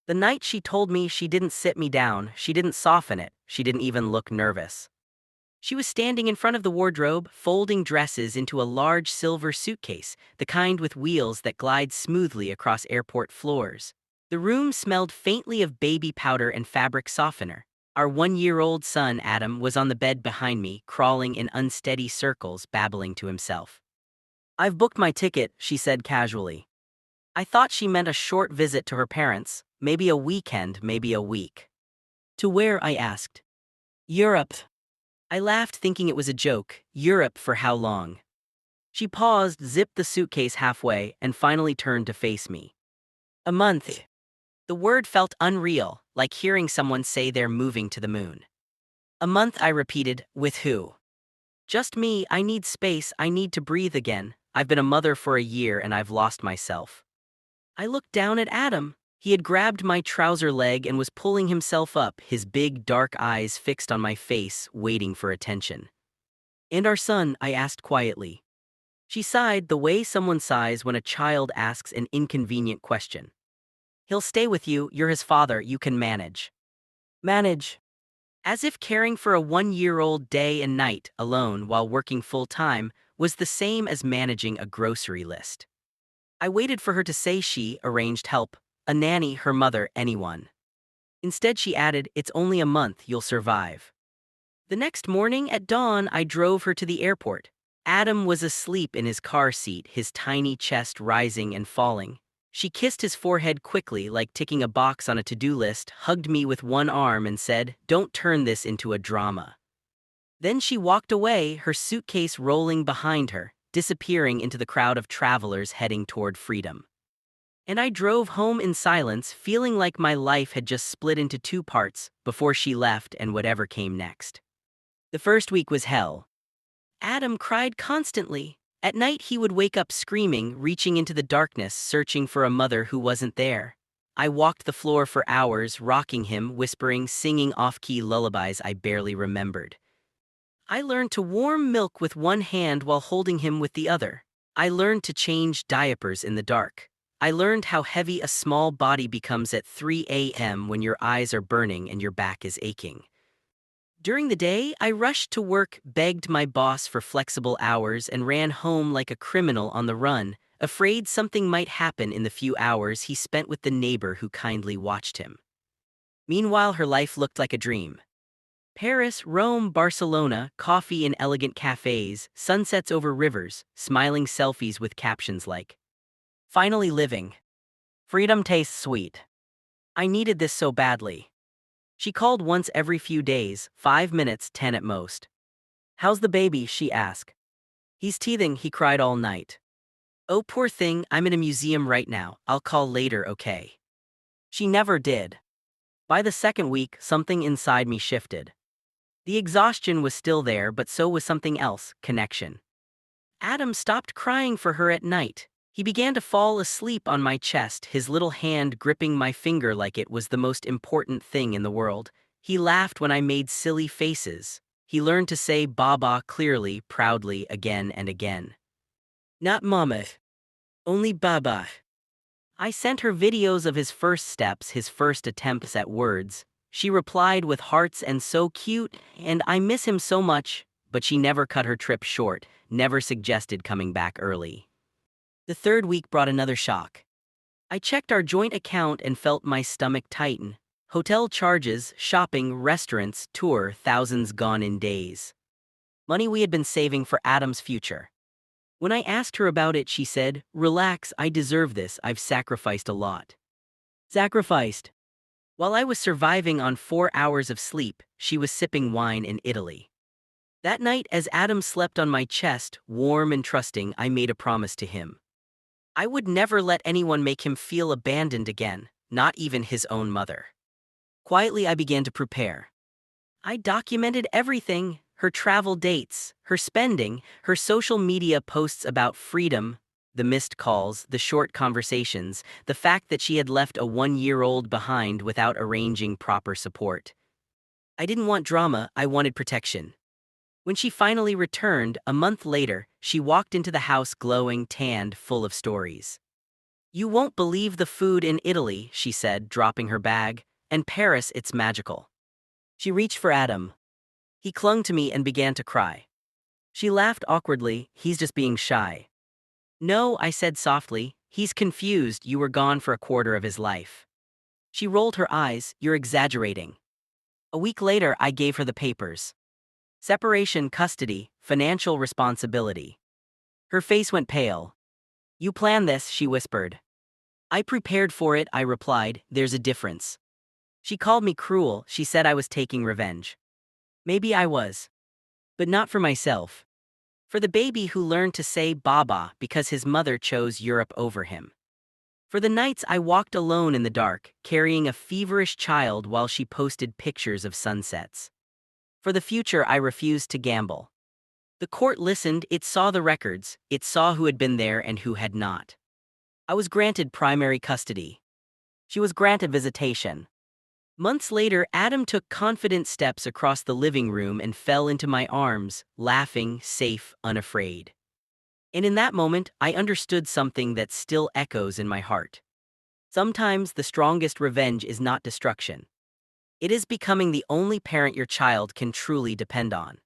The night she told me she didn't sit me down, she didn't soften it, she didn't even look nervous. She was standing in front of the wardrobe, folding dresses into a large silver suitcase, the kind with wheels that glide smoothly across airport floors. The room smelled faintly of baby powder and fabric softener. Our 1-year-old son, Adam, was on the bed behind me, crawling in unsteady circles, babbling to himself. "I've booked my ticket," she said casually. I thought she meant a short visit to her parents, maybe a weekend, maybe a week. "To where?" I asked. "Europe." I laughed, thinking it was a joke. "Europe for how long?" She paused, zipped the suitcase halfway, and finally turned to face me. "A month." The word felt unreal, like hearing someone say they're moving to the moon. "A month," I repeated. "With who?" "Just me. I need space. I need to breathe again. I've been a mother for a year and I've lost myself." I looked down at Adam. He had grabbed my trouser leg and was pulling himself up, his big dark eyes fixed on my face, waiting for attention. "And our son?" I asked quietly. She sighed, the way someone sighs when a child asks an inconvenient question. "He'll stay with you. You're his father. You can manage." Manage? As if caring for a 1-year-old day and night, alone while working full-time, was the same as managing a grocery list. I waited for her to say she arranged help, a nanny, her mother, anyone. Instead she added, "It's only a month, you'll survive." The next morning at dawn, I drove her to the airport. Adam was asleep in his car seat, his tiny chest rising and falling. She kissed his forehead quickly, like ticking a box on a to-do list, hugged me with one arm and said, "Don't turn this into a drama." Then she walked away, her suitcase rolling behind her, disappearing into the crowd of travelers heading toward freedom. And I drove home in silence, feeling like my life had just split into two parts before she left and whatever came next. The first week was hell. Adam cried constantly. At night he would wake up screaming, reaching into the darkness, searching for a mother who wasn't there. I walked the floor for hours, rocking him, whispering, singing off-key lullabies I barely remembered. I learned to warm milk with one hand while holding him with the other. I learned to change diapers in the dark. I learned how heavy a small body becomes at 3 a.m. when your eyes are burning and your back is aching. During the day, I rushed to work, begged my boss for flexible hours, and ran home like a criminal on the run, afraid something might happen in the few hours he spent with the neighbor who kindly watched him. Meanwhile, her life looked like a dream. Paris, Rome, Barcelona, coffee in elegant cafes, sunsets over rivers, smiling selfies with captions like, "Finally living. Freedom tastes sweet." I needed this so badly. She called once every few days, 5 minutes, 10 at most. "How's the baby?" she asked. "He's teething," he cried all night. "Oh, poor thing, I'm in a museum right now. I'll call later, okay?" She never did. By the second week, something inside me shifted. The exhaustion was still there, but so was something else, connection. Adam stopped crying for her at night. He began to fall asleep on my chest, his little hand gripping my finger like it was the most important thing in the world. He laughed when I made silly faces. He learned to say "Baba" clearly, proudly, again and again. Not "Mama," only "Baba." I sent her videos of his first steps, his first attempts at words. She replied with hearts and "so cute," and "I miss him so much," but she never cut her trip short, never suggested coming back early. The third week brought another shock. I checked our joint account and felt my stomach tighten. Hotel charges, shopping, restaurants, tour, thousands gone in days. Money we had been saving for Adam's future. When I asked her about it, she said, "Relax, I deserve this. I've sacrificed a lot." Sacrificed? While I was surviving on 4 hours of sleep, she was sipping wine in Italy. That night, as Adam slept on my chest, warm and trusting, I made a promise to him. I would never let anyone make him feel abandoned again, not even his own mother. Quietly, I began to prepare. I documented everything: her travel dates, her spending, her social media posts about freedom, the missed calls, the short conversations, the fact that she had left a 1-year-old behind without arranging proper support. I didn't want drama, I wanted protection. When she finally returned, a month later, she walked into the house glowing, tanned, full of stories. You won't believe the food in Italy, she said, dropping her bag. And Paris, it's magical. She reached for Adam. He clung to me and began to cry. She laughed awkwardly. He's just being shy. No, I said softly. He's confused. You were gone for a quarter of his life. She rolled her eyes. You're exaggerating. A week later, I gave her the papers. Separation, custody, financial responsibility. Her face went pale. You planned this, she whispered. I prepared for it, I replied. There's a difference. She called me cruel. She said I was taking revenge. Maybe I was. But not for myself. For the baby who learned to say Baba because his mother chose Europe over him. For the nights I walked alone in the dark, carrying a feverish child while she posted pictures of sunsets. For the future I refused to gamble. The court listened, it saw the records, it saw who had been there and who had not. I was granted primary custody. She was granted visitation. Months later, Adam took confident steps across the living room and fell into my arms, laughing, safe, unafraid. And in that moment, I understood something that still echoes in my heart. Sometimes the strongest revenge is not destruction. It is becoming the only parent your child can truly depend on.